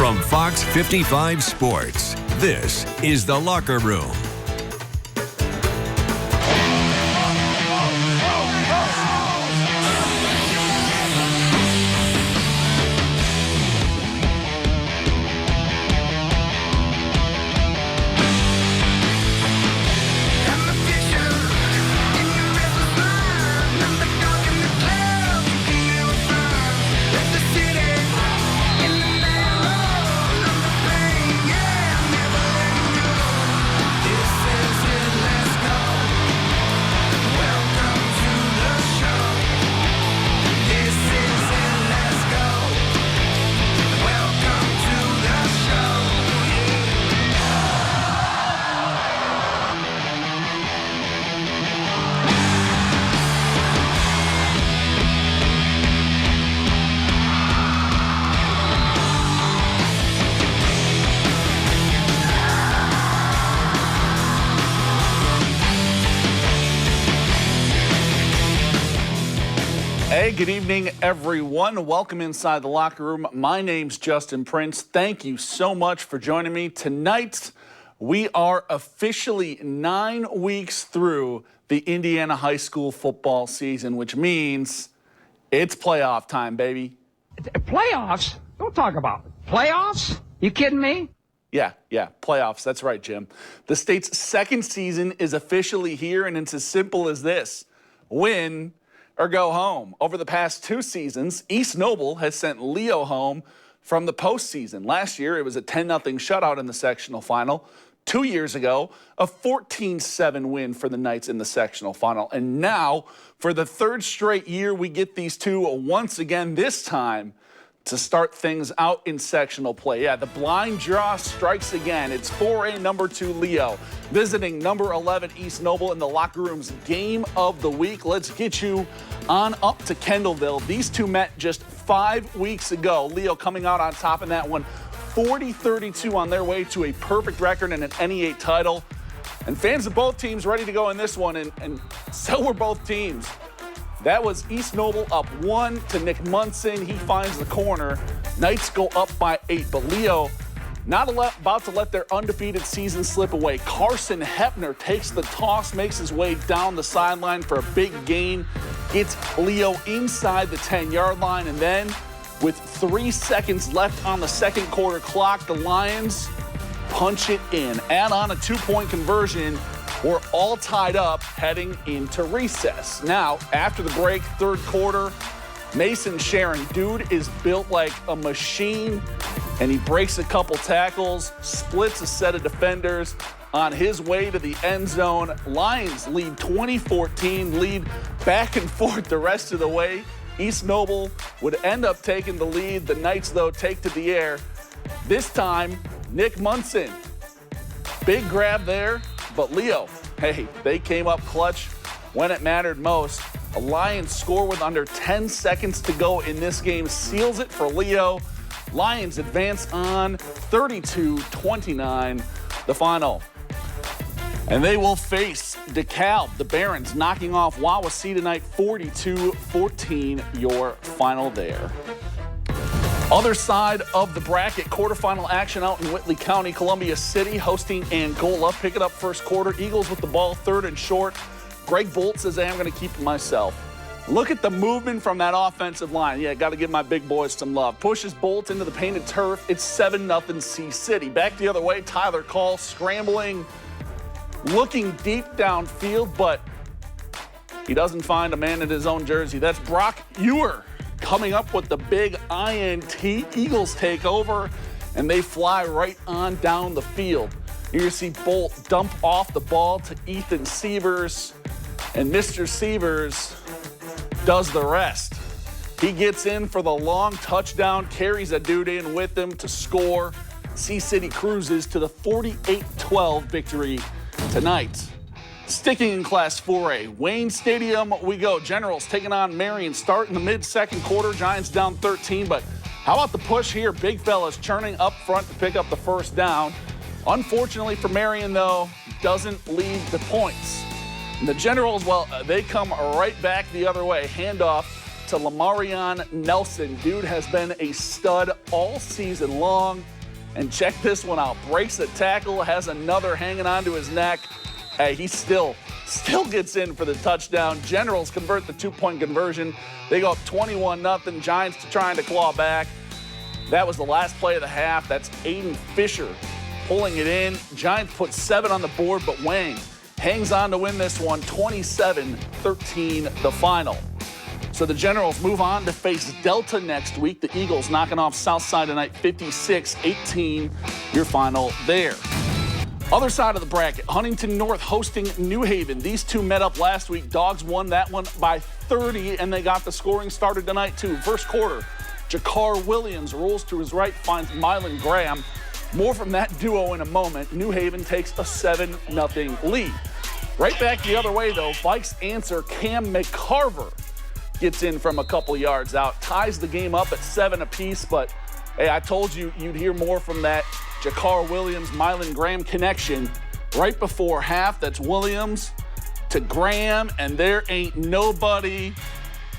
From Fox 55 Sports, this is The Locker Room. Hey, good evening, everyone. Welcome inside the locker room. My name's Justin Prince. Thank you so much for joining me. Tonight, we are officially 9 weeks through the Indiana high school football season, which means it's playoff time, baby. Playoffs? Don't talk about it. Playoffs? You kidding me? Yeah, playoffs. That's right, Jim. The state's second season is officially here, and it's as simple as this. Win or go home. Over the past 2 seasons, East Noble has sent Leo home from the postseason. Last year, it was a 10-0 shutout in the sectional final. 2 years ago, a 14-7 win for the Knights in the sectional final. And now, for the third straight year, we get these two once again, this time to start things out in sectional play. Yeah, the blind draw strikes again. It's 4A number 2 Leo visiting number 11 East Noble in the locker room's game of the week. Let's get you on up to Kendallville. These two met just 5 weeks ago. Leo coming out on top in that one, 40-32 on their way to a perfect record and an NE8 title. And fans of both teams ready to go in this one, and so were both teams. That was East Noble up 1 to Nick Munson. He finds the corner. Knights go up by 8, but Leo not about to let their undefeated season slip away. Carson Hepner takes the toss, makes his way down the sideline for a big gain, gets Leo inside the 10-yard line, and then with 3 seconds left on the second quarter clock, the Lions punch it in. Add on a 2-point conversion. We're all tied up heading into recess. Now, after the break, third quarter, Mason Sharon, dude is built like a machine, and he breaks a couple tackles, splits a set of defenders on his way to the end zone. Lions lead 20-14, lead back and forth the rest of the way. East Noble would end up taking the lead. The Knights, though, take to the air. This time, Nick Munson. Big grab there. But Leo, hey, they came up clutch when it mattered most. A Lions score with under 10 seconds to go in this game seals it for Leo. Lions advance on 32-29, the final. And they will face DeKalb, the Barons, knocking off Wawasee tonight 42-14, your final there. Other side of the bracket, quarterfinal action out in Whitley County, Columbia City, hosting Angola. Pick it up first quarter. Eagles with the ball, third and short. Greg Bolt says, hey, I'm going to keep it myself. Look at the movement from that offensive line. Yeah, got to give my big boys some love. Pushes Bolt into the painted turf. It's 7-0 C-City. Back the other way, Tyler Call scrambling, looking deep downfield, but he doesn't find a man in his own jersey. That's Brock Ewer coming up with the big INT. Eagles take over, and they fly right on down the field. You're going to see Bolt dump off the ball to Ethan Sievers, and Mr. Sievers does the rest. He gets in for the long touchdown, carries a dude in with him to score. C-City cruises to the 48-12 victory tonight. Sticking in Class 4A, Wayne Stadium we go. Generals taking on Marion. Start in the mid-second quarter. Giants down 13, but how about the push here? Big fellas churning up front to pick up the first down. Unfortunately for Marion, though, doesn't lead the points. And the Generals, well, they come right back the other way. Handoff to Lamarion Nelson. Dude has been a stud all season long. And check this one out. Breaks a tackle, has another hanging onto his neck. Hey, he still gets in for the touchdown. Generals convert the 2-point conversion. They go up 21-0. Giants trying to claw back. That was the last play of the half. That's Aiden Fisher pulling it in. Giants put 7 on the board, but Wang hangs on to win this one, 27-13 the final. So the Generals move on to face Delta next week. The Eagles knocking off Southside tonight, 56-18, your final there. Other side of the bracket, Huntington North hosting New Haven. These two met up last week. Dogs won that one by 30, and they got the scoring started tonight too. First quarter, Jakar Williams rolls to his right, finds Mylan Graham. More from that duo in a moment. New Haven takes a 7-0 lead. Right back the other way, though, Vikes answer Cam McCarver gets in from a couple yards out, ties the game up at 7 apiece, but hey, I told you you'd hear more from that Jakar Williams, Mylan Graham connection right before half. That's Williams to Graham, and there ain't nobody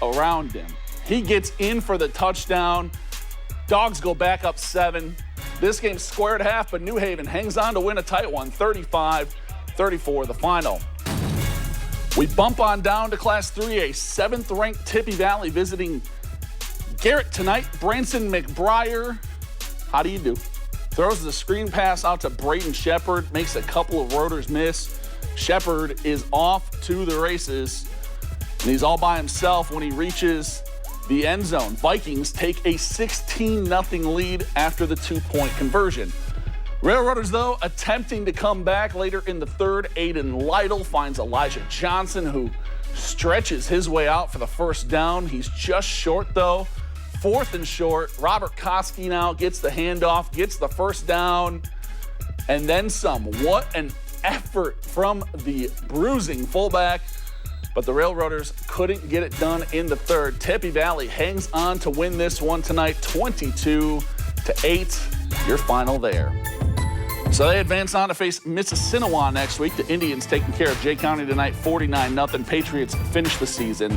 around him. He gets in for the touchdown. Dogs go back up 7. This game's square at half, but New Haven hangs on to win a tight one, 35-34 the final. We bump on down to Class 3A, 7th-ranked Tippy Valley visiting Garrett tonight. Branson McBriar, how do you do? Throws the screen pass out to Braden Shepard, makes a couple of rotors miss. Shepard is off to the races, and he's all by himself when he reaches the end zone. Vikings take a 16-0 lead after the 2-point conversion. Railroaders, though, attempting to come back later in the third. Aiden Lytle finds Elijah Johnson, who stretches his way out for the first down. He's just short, though. 4th and short. Robert Koski now gets the handoff, gets the first down, and then some. What an effort from the bruising fullback. But the Railroaders couldn't get it done in the third. Tippy Valley hangs on to win this one tonight, 22-8, your final there. So they advance on to face Mississinewa next week. The Indians taking care of Jay County tonight, 49-0. Patriots finish the season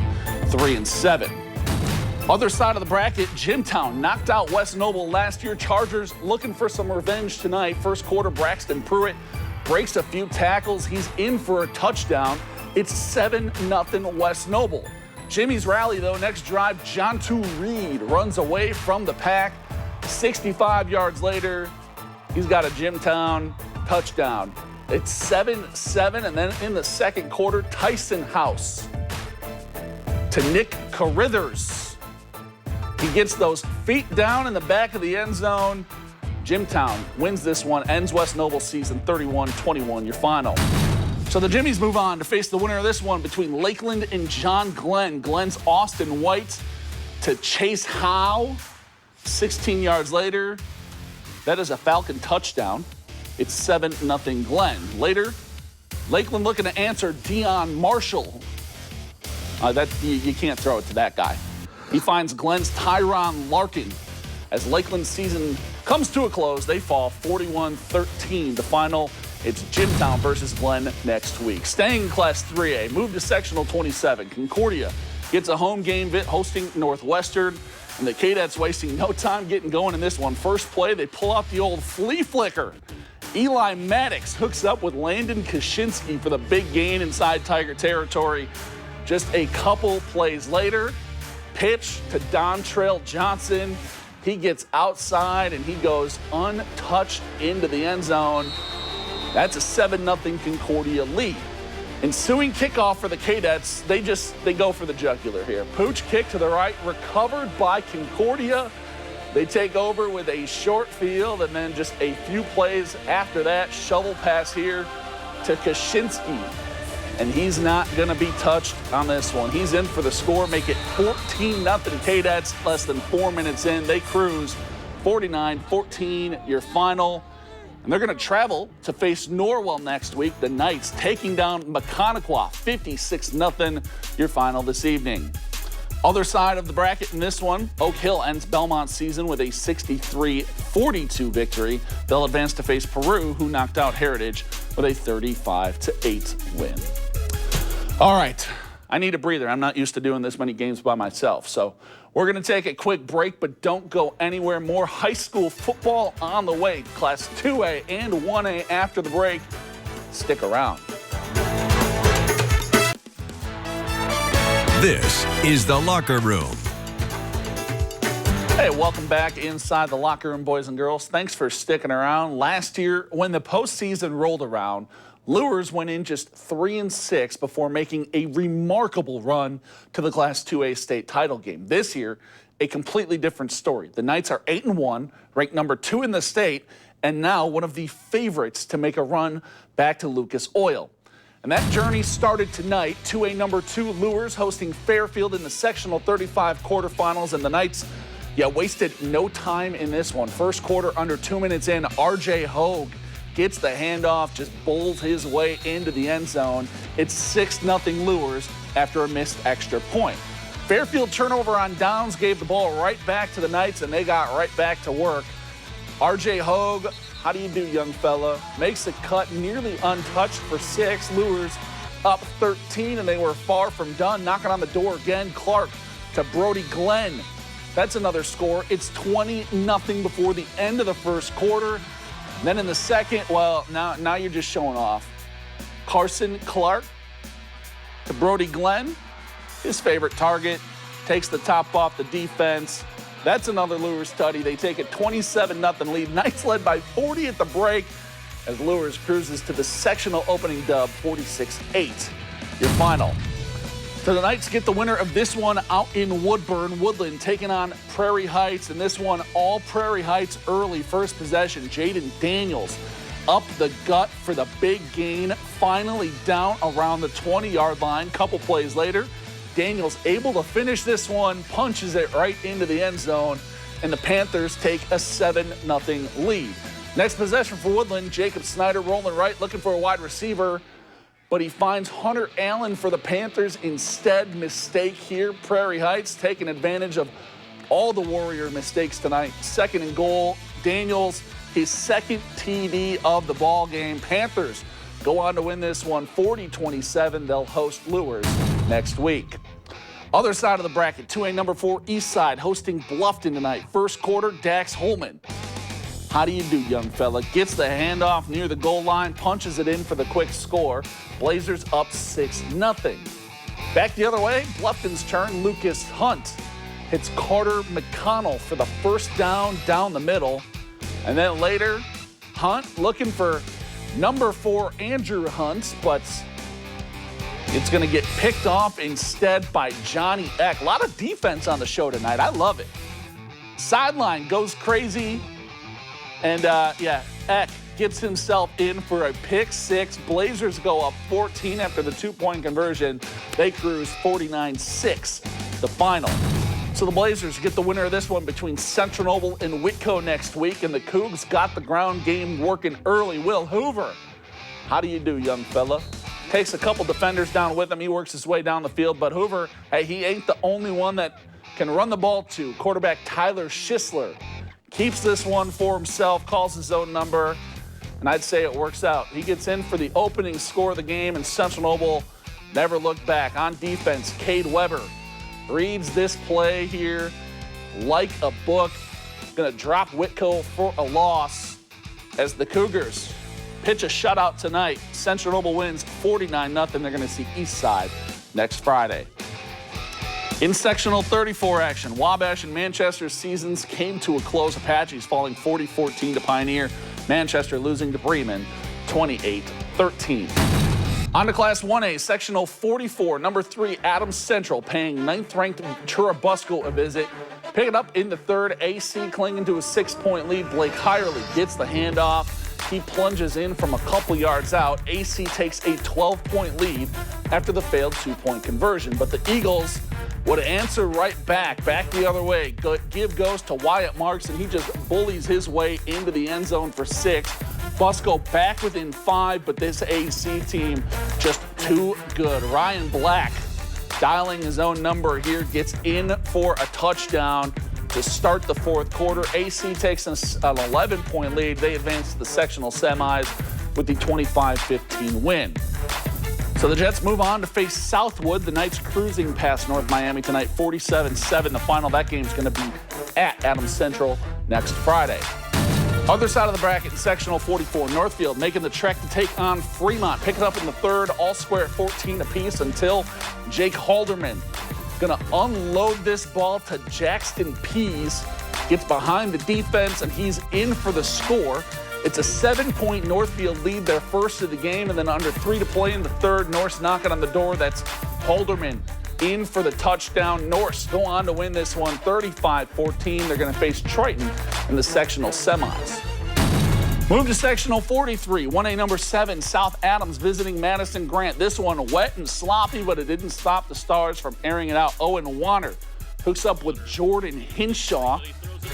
3-7. Other side of the bracket, Jimtown knocked out West Noble last year. Chargers looking for some revenge tonight. First quarter, Braxton Pruitt breaks a few tackles. He's in for a touchdown. It's 7-0 West Noble. Jimmy's rally, though, next drive, Jontu Reed runs away from the pack. 65 yards later, he's got a Jimtown touchdown. It's 7-7, and then in the second quarter, Tyson House to Nick Carithers. He gets those feet down in the back of the end zone. Jimtown wins this one, ends West Noble's season 31-21, your final. So the Jimmies move on to face the winner of this one between Lakeland and John Glenn. Glenn's Austin White to Chase Howe. 16 yards later, that is a Falcon touchdown. It's 7-0 Glenn. Later, Lakeland looking to answer Dion Marshall. You can't throw it to that guy. He finds Glenn's Tyron Larkin. As Lakeland's season comes to a close, they fall 41-13. The final, it's Jimtown versus Glenn next week. Staying in Class 3A, move to Sectional 27. Concordia gets a home game hosting Northwestern. And the Cadets wasting no time getting going in this one. First play, they pull out the old flea flicker. Eli Maddox hooks up with Landon Kaczynski for the big gain inside Tiger territory. Just a couple plays later, pitch to Dontrell Johnson. He gets outside and he goes untouched into the end zone. That's a 7-0 Concordia lead. Ensuing kickoff for the Cadets, they go for the jugular here. Pooch kick to the right, recovered by Concordia. They take over with a short field, and then just a few plays after that, shovel pass here to Kaczynski. And he's not going to be touched on this one. He's in for the score, make it 14-0 Cadets. Less than 4 minutes in, they cruise 49-14, your final. And they're going to travel to face Norwell next week. The Knights taking down Maconaquah, 56-0, your final this evening. Other side of the bracket in this one, Oak Hill ends Belmont's season with a 63-42 victory. They'll advance to face Peru, who knocked out Heritage with a 35-8 win. All right, I need a breather. I'm not used to doing this many games by myself. So we're going to take a quick break, but don't go anywhere. More high school football on the way. Class 2A and 1A after the break. Stick around. This is The Locker Room. Hey, welcome back inside the locker room, boys and girls. Thanks for sticking around. Last year, when the postseason rolled around, Lures went in just 3-6 before making a remarkable run to the Class 2A state title game. This year, a completely different story. The Knights are 8-1, ranked number 2 in the state, and now one of the favorites to make a run back to Lucas Oil. And that journey started tonight. 2A number 2 Lures hosting Fairfield in the sectional 35 quarterfinals, and the Knights wasted no time in this one. First quarter, under 2 minutes in, R.J. Hogue gets the handoff, just bowls his way into the end zone. It's 6-0 Lures after a missed extra point. Fairfield turnover on downs gave the ball right back to the Knights, and they got right back to work. R.J. Hogue, how do you do, young fella? Makes a cut nearly untouched for 6. Lures up 13, and they were far from done. Knocking on the door again, Clark to Brody Glenn. That's another score. It's 20-0 before the end of the first quarter. And then in the second, well, now you're just showing off. Carson Clark to Brody Glenn, his favorite target, takes the top off the defense. That's another Lures study. They take a 27-0 lead. Knights led by 40 at the break as Lures cruises to the sectional opening dub, 46-8. Your final. So the Knights get the winner of this one out in Woodburn. Woodland taking on Prairie Heights, and this one all Prairie Heights early. First possession, Jaden Daniels up the gut for the big gain. Finally down around the 20-yard line. Couple plays later, Daniels able to finish this one, punches it right into the end zone, and the Panthers take a 7-0 lead. Next possession for Woodland, Jacob Snyder rolling right, looking for a wide receiver, but he finds Hunter Allen for the Panthers instead. Mistake here. Prairie Heights taking advantage of all the Warrior mistakes tonight. Second and goal. Daniels, his second TD of the ball game. Panthers go on to win this one 40-27. They'll host Lures next week. Other side of the bracket, 2A number 4 East Side hosting Bluffton tonight. First quarter, Dax Holman. How do you do, young fella? Gets the handoff near the goal line, punches it in for the quick score. Blazers up 6-0. Back the other way, Bluffton's turn. Lucas Hunt hits Carter McConnell for the first down the middle. And then later, Hunt looking for number 4 Andrew Hunt, but it's going to get picked off instead by Johnny Eck. A lot of defense on the show tonight. I love it. Sideline goes crazy. And, Eck gets himself in for a pick 6. Blazers go up 14 after the 2-point conversion. They cruise 49-6, the final. So the Blazers get the winner of this one between Central Noble and Whitco next week, and the Cougs got the ground game working early. Will Hoover, how do you do, young fella? Takes a couple defenders down with him. He works his way down the field, but Hoover, hey, he ain't the only one that can run the ball to. Quarterback Tyler Schisler keeps this one for himself, calls his own number, and I'd say it works out. He gets in for the opening score of the game, and Central Noble never looked back. On defense, Cade Weber reads this play here like a book. Going to drop Whitco for a loss as the Cougars pitch a shutout tonight. Central Noble wins 49-0. They're going to see East Side next Friday. In sectional 34 action, Wabash and Manchester's seasons came to a close. Apaches falling 40-14 to Pioneer. Manchester losing to Bremen 28-13. On to Class 1A, sectional 44, number 3 Adams Central paying 9th-ranked Churubusco a visit. Pick it up in the third. AC clinging to a 6-point lead. Blake Hirely gets the handoff. He plunges in from a couple yards out. AC takes a 12-point lead after the failed 2-point conversion. But the Eagles would answer right back the other way. Give goes to Wyatt Marks, and he just bullies his way into the end zone for 6. Busco back within 5, but this AC team just too good. Ryan Black dialing his own number here, gets in for a touchdown to start the fourth quarter. AC takes an 11-point lead. They advance to the sectional semis with the 25-15 win. So So the Jets move on to face Southwood. The Knights cruising past North Miami tonight, 47-7. The final, that game's going to be at Adams Central next Friday. Other side of the bracket in sectional 44, Northfield making the trek to take on Fremont. Pick it up in the third, all square at 14 apiece until Jake Halderman going to unload this ball to Jackson Pease. Gets behind the defense, and he's in for the score. It's a 7-point Northfield lead, their first of the game, and then under 3 to play in the third. Norse knocking on the door. That's Halderman in for the touchdown. Norse go on to win this one 35-14. They're going to face Triton in the sectional semis. Move to sectional 43, 1A number 7, South Adams visiting Madison Grant. This one wet and sloppy, but it didn't stop the Stars from airing it out. Owen Warner hooks up with Jordan Hinshaw.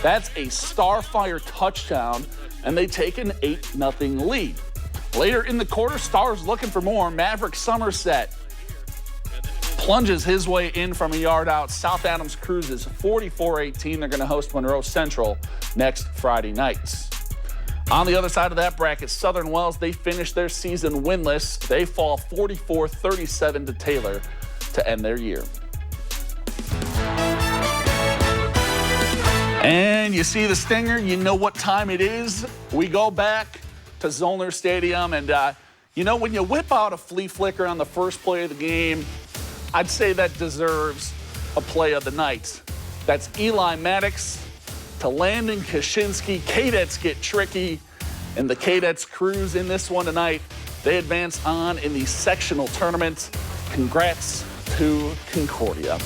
That's a Starfire touchdown, and they take an 8-0 lead. Later in the quarter, Stars looking for more. Maverick Somerset plunges his way in from a yard out. South Adams cruises 44-18. They're going to host Monroe Central next Friday night. On the other side of that bracket, Southern Wells, they finish their season winless. They fall 44-37 to Taylor to end their year. And you see the stinger, you know what time it is. We go back to Zollner Stadium, and when you whip out a flea flicker on the first play of the game, I'd say that deserves a play of the night. That's Eli Maddox to Landon Kaczynski. Cadets get tricky, and the Cadets cruise in this one tonight. They advance on in the sectional tournament. Congrats to Concordia.